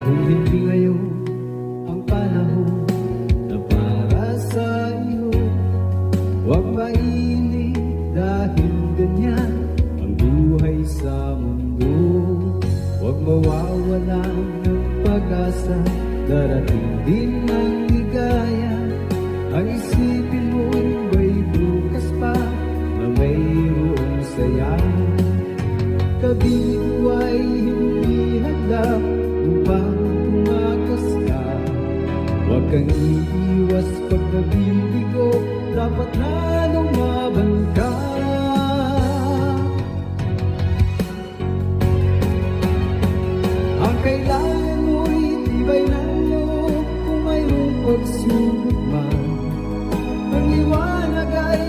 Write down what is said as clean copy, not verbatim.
Kung hindi ngayon ang panahon na para sa iyo, huwag mainig dahil ganyan ang buhay sa mundo. Huwag mawawalan ng pag-asa, darating din ang ligaya. Ang isipin mo may bukas pa na mayroong saya. Kabili ko ay hindi handa upang tumakas ka. Huwag kang iiwas pag nabibigo, dapat na lumaban ka. Ang kailangan mo'y tibay ng loob kung mayroong pagsubok man. Ang liwanag ay